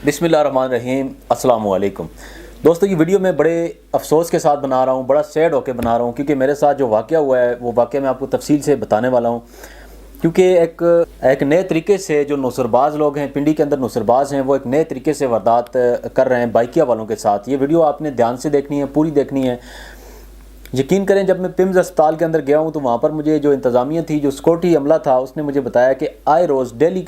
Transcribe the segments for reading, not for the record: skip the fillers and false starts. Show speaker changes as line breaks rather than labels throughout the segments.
बिस्मिल्लाहिर्रहमानिर्रहीम। अस्सलाम वालेकुम दोस्तों, ये वीडियो मैं बड़े अफसोस के साथ बना रहा हूँ, बड़ा सैड होकर बना रहा हूँ, क्योंकि मेरे साथ जो वाक़या हुआ है वो वाक़या मैं आपको तफसील से बताने वाला हूँ। क्योंकि एक नए तरीके से जो नुसरबाज लोग हैं, पिंडी के अंदर नुसरबाज हैं, वो एक नए तरीके से वारदात कर रहे हैं बाइकिया वालों के साथ। ये वीडियो आपने ध्यान से देखनी है, पूरी देखनी है। यकीन करें, जब मैं पिम्स अस्पताल के अंदर गया हूँ तो वहाँ पर मुझे जो इंतज़ामिया थी, जो सिक्योरिटी अमला था, उसने मुझे बताया कि आए रोज़ डेली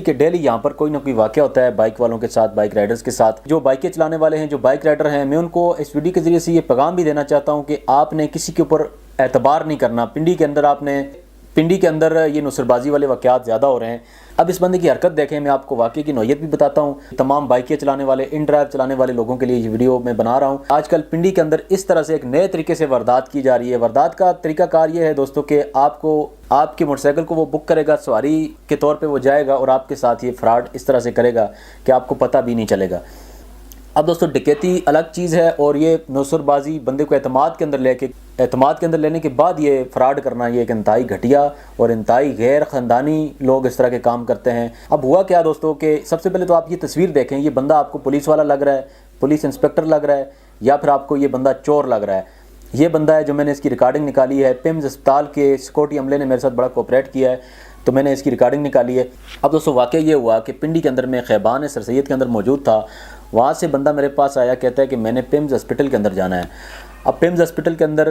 के यहाँ पर कोई ना कोई वाक़या होता है बाइक वालों के साथ, बाइक राइडर्स के साथ। जो बाइकें चलाने वाले हैं, जो बाइक राइडर हैं, मैं उनको इस वीडियो के ज़रिए से ये पैगाम भी देना चाहता हूँ कि आपने किसी के ऊपर एतबार नहीं करना। पिंडी के अंदर ये नुसरबाजी वाले वाक़यात ज़्यादा हो रहे हैं। अब इस बंदे की हरकत देखें, मैं आपको वाक़े की नौयत भी बताता हूँ। तमाम बाइकें चलाने वाले, इन ड्राइव चलाने वाले लोगों के लिए ये वीडियो मैं बना रहा हूँ। आजकल पिंडी के अंदर इस तरह से एक नए तरीके से वारदात की जा रही है। वारदात का तरीकाकार ये है दोस्तों कि आपकी मोटरसाइकिल को वो बुक करेगा, सवारी के तौर पर वो जाएगा और आपके साथ ये फ्रॉड इस तरह से करेगा कि आपको पता भी नहीं चलेगा। अब दोस्तों, डकैती अलग चीज़ है और ये नुसरबाजी बंदे को एतमाद के अंदर लेने के बाद ये फ्रॉड करना, ये एक इंतहाई घटिया और इंतहाई गैर ख़ानदानी लोग इस तरह के काम करते हैं। अब हुआ क्या दोस्तों कि सबसे पहले तो आप ये तस्वीर देखें। ये बंदा आपको पुलिस वाला लग रहा है, पुलिस इंस्पेक्टर लग रहा है, या फिर आपको ये बंदा चोर लग रहा है। ये बंदा है जो मैंने इसकी रिकॉर्डिंग निकाली है। पिम्स अस्पताल के सिक्योरिटी अमले ने मेरे साथ बड़ा कोऑपरेट किया है, तो मैंने इसकी रिकॉर्डिंग निकाली है। अब दोस्तों, वाक़या ये हुआ कि पिंडी के अंदर मैं खैबान सर सैयद के अंदर मौजूद था। वहाँ से बंदा मेरे पास आया, कहता है कि मैंने पिम्स हॉस्पिटल के अंदर जाना है। अब पिम्स हॉस्पिटल के अंदर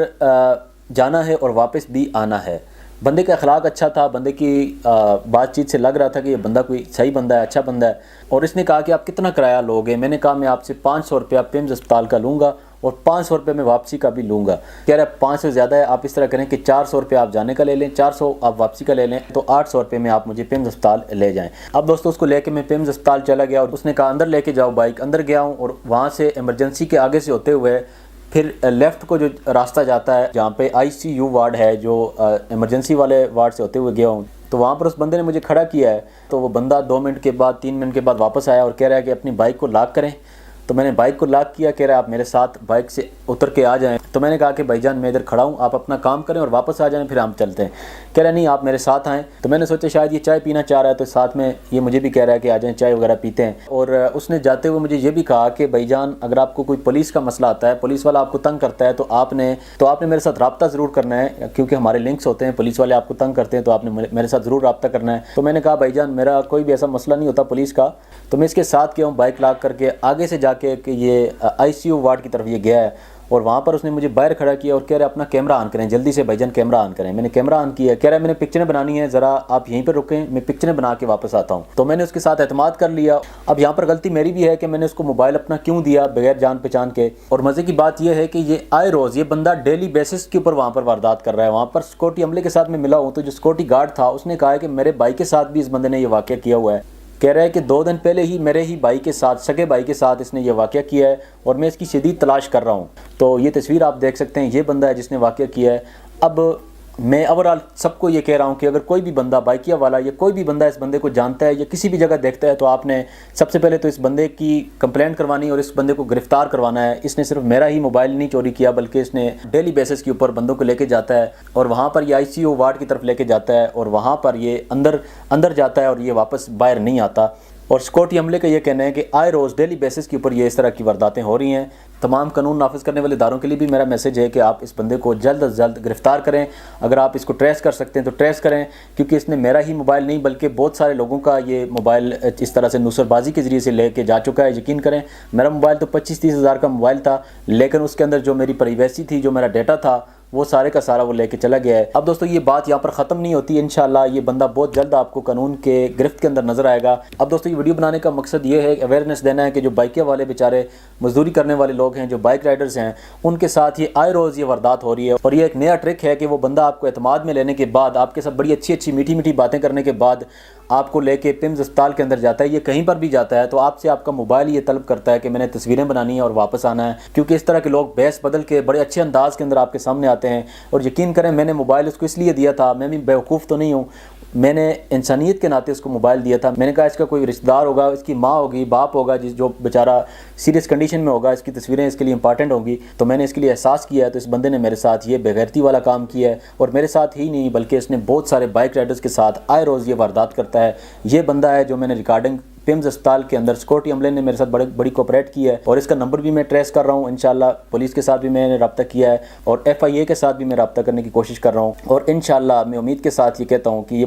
जाना है और वापस भी आना है। बंदे का अखलाक अच्छा था, बंदे की बातचीत से लग रहा था कि ये बंदा कोई सही बंदा है, अच्छा बंदा है। और इसने कहा कि आप कितना किराया लोगे? मैंने कहा मैं आपसे 500 रुपया पिम्स अस्पताल का लूँगा और 500 रुपये मैं वापसी का भी लूँगा। कह रहा है 500 ज़्यादा है, आप इस तरह करें कि 400 रुपये आप जाने का ले लें, 400 आप वापसी का ले लें, तो 800 रुपये में आप मुझे पिम्स अस्पताल ले जाएँ। अब दोस्तों, उसको लेके मैं पिम्स अस्पताल चला गया और उसने कहा अंदर लेके जाओ बाइक। अंदर गया हूँ और वहाँ से इमरजेंसी के आगे से होते हुए फिर लेफ़्ट को जो रास्ता जाता है, जहाँ पे ICU वार्ड है, जो इमरजेंसी वाले वार्ड से होते हुए गया हूँ, तो वहाँ पर उस बंदे ने मुझे खड़ा किया है। तो वो बंदा 2 मिनट के बाद, 3 मिनट के बाद वापस आया और कह रहा है कि अपनी बाइक को लॉक करें। तो मैंने बाइक को लॉक किया। कह रहा है आप मेरे साथ बाइक से उतर के आ जाएं। तो मैंने कहा कि भाईजान मैं इधर खड़ा हूँ, आप अपना काम करें और वापस आ जाएं, फिर हम चलते हैं। कह रहा नहीं, आप मेरे साथ आएँ। तो मैंने सोचा शायद ये चाय पीना चाह रहा है, तो साथ में ये मुझे भी कह रहा है कि आ जाएं, चाय वगैरह पीते हैं। और उसने जाते हुए मुझे ये भी कहा कि भाईजान अगर आपको कोई पुलिस का मसला आता है, पुलिस वाला आपको तंग करता है, तो आपने मेरे साथ रब्ता ज़रूर करना है, क्योंकि हमारे लिंक्स होते हैं, पुलिस वाले आपको तंग करते हैं, तो आपने मेरे साथ ज़रूर रब्ता करना है। तो मैंने कहा भाईजान मेरा कोई भी ऐसा मसला नहीं होता पुलिस का। तो मैं इसके साथ गया हूँ, बाइक लॉक करके आगे से जाके कि ये ICU वार्ड की तरफ ये गया है और वहाँ पर उसने मुझे बाहर खड़ा किया और कह रहा है अपना कैमरा ऑन करें, जल्दी से भाईजान कैमरा ऑन करें। मैंने कैमरा ऑन किया। कह रहा है मैंने पिक्चरें बनानी है, ज़रा आप यहीं पर रुकें, मैं पिक्चरें बना के वापस आता हूँ। तो मैंने उसके साथ एतमाद कर लिया। अब यहाँ पर गलती मेरी भी है कि मैंने उसको मोबाइल अपना क्यों दिया बगैर जान पहचान के। और मज़े की बात यह है कि ये आए रोज़ ये बंदा डेली बेसिस के ऊपर वहाँ पर वारदात कर रहा है। वहाँ पर सिक्योरिटी अमले के साथ मैं मिला हूँ, तो जो सिक्योरिटी गार्ड था उसने कहा है कि मेरे भाई के साथ भी इस बंदे ने ये वाक़या किया हुआ है। कह रहा है कि 2 दिन पहले ही मेरे ही भाई के साथ, सगे भाई के साथ इसने ये वाक़या किया है और मैं इसकी शदीद तलाश कर रहा हूँ। तो ये तस्वीर आप देख सकते हैं, ये बंदा है जिसने वाक़या किया है। अब मैं ओवरऑल सबको ये कह रहा हूँ कि अगर कोई भी बंदा, बाइकिया वाला या कोई भी बंदा इस बंदे को जानता है या किसी भी जगह देखता है, तो आपने सबसे पहले तो इस बंदे की कंप्लेंट करवानी और इस बंदे को गिरफ़्तार करवाना है। इसने सिर्फ मेरा ही मोबाइल नहीं चोरी किया, बल्कि इसने डेली बेसिस के ऊपर बंदों को लेके जाता है और वहाँ पर ये ICU वार्ड की तरफ लेके जाता है और वहाँ पर ये अंदर जाता है और ये वापस बाहर नहीं आता। और सिक्योरिटी अमले का ये कहना है कि आए रोज़ डेली बेसिस के ऊपर ये इस तरह की वारदातें हो रही हैं। तमाम कानून नाफिज करने वाले इदारों के लिए भी मेरा मैसेज है कि आप इस बंदे को जल्द अज जल्द गिरफ़्तार करें। अगर आप इसको ट्रेस कर सकते हैं तो ट्रेस करें, क्योंकि इसने मेरा ही मोबाइल नहीं बल्कि बहुत सारे लोगों का ये मोबाइल इस तरह से नुसरबाजी के ज़रिए से लेके जा चुका है। यकीन करें, मेरा मोबाइल तो 25-30 हज़ार का मोबाइल था, लेकिन उसके अंदर जो मेरी प्राइवेसी थी, जो मेरा डेटा था, वो सारे का सारा वो लेके चला गया है। अब दोस्तों, ये बात यहाँ पर ख़त्म नहीं होती। इंशाल्लाह ये बंदा बहुत जल्द आपको कानून के गिरफ्त के अंदर नज़र आएगा। अब दोस्तों, ये वीडियो बनाने का मकसद ये है, अवेयरनेस देना है कि जो बाइकिया वाले बेचारे मजदूरी करने वाले लोग हैं, जो बाइक राइडर्स हैं, उनके साथ ये आए रोज़ ये वारदात हो रही है। और ये एक नया ट्रिक है कि वो बंदा आपको एतमाद में लेने के बाद, आपके साथ बड़ी अच्छी मीठी बातें करने के बाद आपको लेके पिम्स अस्पताल के अंदर जाता है। ये कहीं पर भी जाता है तो आपसे आपका मोबाइल ये तलब करता है कि मैंने तस्वीरें बनानी है और वापस आना है, क्योंकि इस तरह के लोग बहस बदल के बड़े अच्छे अंदाज के अंदर आपके सामने आते हैं। और यकीन करें, मैंने मोबाइल उसको इसलिए दिया था, मैं भी बेवकूफ़ तो नहीं हूँ, मैंने इंसानियत के नाते उसको मोबाइल दिया था। मैंने कहा इसका कोई रिश्तेदार होगा, इसकी माँ होगी, बाप होगा, जो बेचारा सीरियस कंडीशन में होगा, इसकी तस्वीरें इसके लिए इंपॉर्टेंट होंगी। तो मैंने इसके लिए एहसास किया है। तो इस बंदे ने मेरे साथ ये बेगैरती वाला काम किया है, और मेरे साथ ही नहीं बल्कि इसने बहुत सारे बाइक राइडर्स के साथ आए रोज़ ये वारदात करता है। ये बंदा है जो मैंने रिकॉर्डिंग پیمز اسپتال کے اندر سیکورٹی عملے نے میرے ساتھ بڑی کوپریٹ کی ہے، اور اس کا نمبر بھی میں ٹریس کر رہا ہوں انشاءاللہ۔ پولیس کے ساتھ بھی میں نے رابطہ کیا ہے اور FIA کے ساتھ بھی میں رابطہ کرنے کی کوشش کر رہا ہوں، اور انشاءاللہ میں امید کے ساتھ یہ کہتا ہوں کہ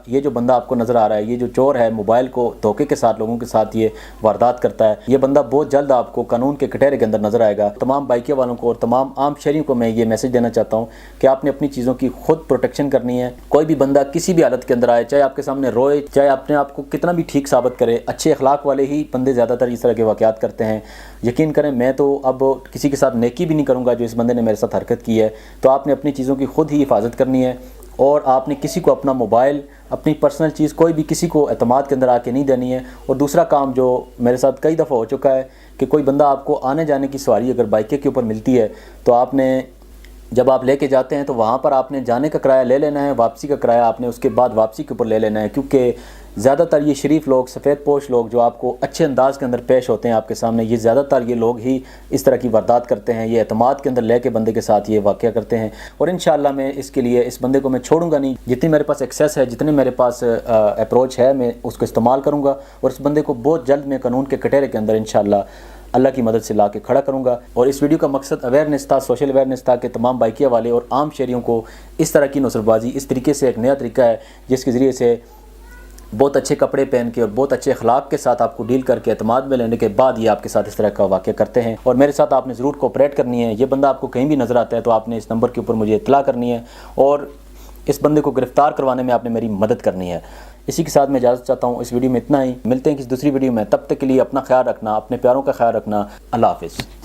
یہ جو بندہ آپ کو نظر آ رہا ہے، یہ جو چور ہے موبائل کو دھوکے کے ساتھ لوگوں کے ساتھ یہ واردات کرتا ہے، یہ بندہ بہت جلد آپ کو قانون کے کٹہرے کے اندر نظر آئے گا۔ تمام بائکیں والوں کو اور تمام عام شہریوں کو میں یہ میسج دینا چاہتا ہوں کہ آپ نے اپنی چیزوں کی خود پروٹیکشن کرنی ہے۔ کوئی بھی بندہ کسی بھی حالت کے اندر آئے، چاہے آپ کے سامنے روئے، چاہے اپنے آپ کو کتنا بھی ٹھیک ثابت کرے، اچھے اخلاق والے ہی بندے زیادہ تر اس طرح کے واقعات کرتے ہیں۔ یقین کریں میں تو اب کسی کے ساتھ نیکی بھی نہیں کروں گا جو اس بندے نے میرے ساتھ حرکت کی ہے۔ تو آپ نے اپنی چیزوں کی خود ہی حفاظت کرنی ہے، اور آپ نے کسی کو اپنا موبائل، اپنی پرسنل چیز کوئی بھی کسی کو اعتماد کے اندر آ کے نہیں دینی ہے۔ اور دوسرا کام جو میرے ساتھ کئی دفعہ ہو چکا ہے کہ کوئی بندہ آپ کو آنے جانے کی سواری اگر بائکیں کے اوپر ملتی ہے تو آپ نے جب آپ لے کے جاتے ہیں تو وہاں پر آپ نے جانے کا کرایہ لے لینا ہے، واپسی کا کرایہ آپ نے اس کے بعد واپسی کے اوپر لے لینا ہے، کیونکہ زیادہ تر یہ شریف لوگ، سفید پوش لوگ جو آپ کو اچھے انداز کے اندر پیش ہوتے ہیں آپ کے سامنے، یہ زیادہ تر یہ لوگ ہی اس طرح کی واردات کرتے ہیں، یہ اعتماد کے اندر لے کے بندے کے ساتھ یہ واقعہ کرتے ہیں۔ اور انشاءاللہ میں اس کے لیے اس بندے کو میں چھوڑوں گا نہیں، جتنی میرے پاس ایکسیس ہے، جتنے میرے پاس اپروچ ہے، میں اس کو استعمال کروں گا، اور اس بندے کو بہت جلد میں قانون کے کٹہرے کے اندر انشاءاللہ اللہ کی مدد سے لا کے کھڑا کروں گا۔ اور اس ویڈیو کا مقصد اویئرنیس تھا، سوشل اویئرنیس تھا کہ تمام بائکیہ والے اور عام شہریوں کو اس طرح کی نصر بازی، اس طریقے سے ایک نیا طریقہ ہے جس کے ذریعے سے بہت اچھے کپڑے پہن کے اور بہت اچھے اخلاق کے ساتھ آپ کو ڈیل کر کے اعتماد میں لینے کے بعد یہ آپ کے ساتھ اس طرح کا واقعہ کرتے ہیں۔ اور میرے ساتھ آپ نے ضرور کوپریٹ کرنی ہے۔ یہ بندہ آپ کو کہیں بھی نظر آتا ہے تو آپ نے اس نمبر کے اوپر مجھے اطلاع کرنی ہے، اور اس بندے کو گرفتار کروانے میں آپ نے میری مدد کرنی ہے۔ اسی کے ساتھ میں اجازت چاہتا ہوں، اس ویڈیو میں اتنا ہی، ملتے ہیں کسی دوسری ویڈیو میں، تب تک کے لیے اپنا خیال رکھنا، اپنے پیاروں کا خیال رکھنا، اللہ حافظ۔